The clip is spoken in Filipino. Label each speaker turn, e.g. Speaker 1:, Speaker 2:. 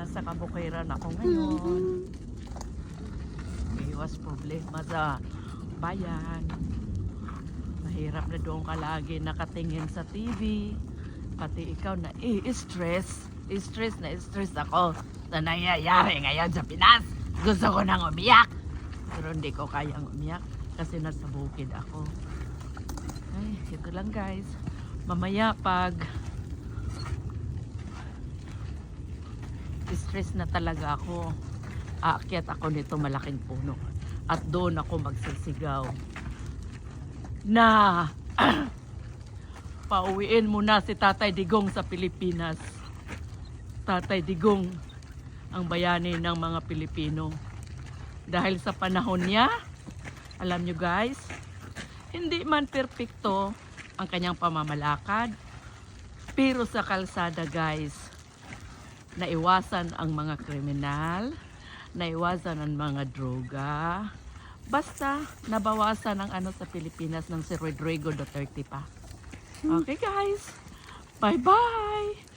Speaker 1: Nasa Kabukayran ako ngayon. Iwas problema sa bayan. Mahirap na doon ka lagi nakatingin sa TV. Pati ikaw na i-stress. Stress ako na nangyayari ngayon sa Pinas. Gusto ko nang umiyak. Pero hindi ko kayang umiyak kasi nasa bukid ako. Ay, ito lang guys. Mamaya pag stress na talaga ako, aakyat ako nito malaking puno. At doon ako magsisigaw na pauwiin muna si Tatay Digong sa Pilipinas. Tatay Digong, ang bayani ng mga Pilipino. Dahil sa panahon niya, alam nyo guys, hindi man perpekto ang kanyang pamamalakad, pero sa kalsada guys, naiwasan ang mga kriminal, naiwasan ang mga droga, basta nabawasan ang ano sa Pilipinas ng si Rodrigo Duterte pa. Okay guys, bye bye!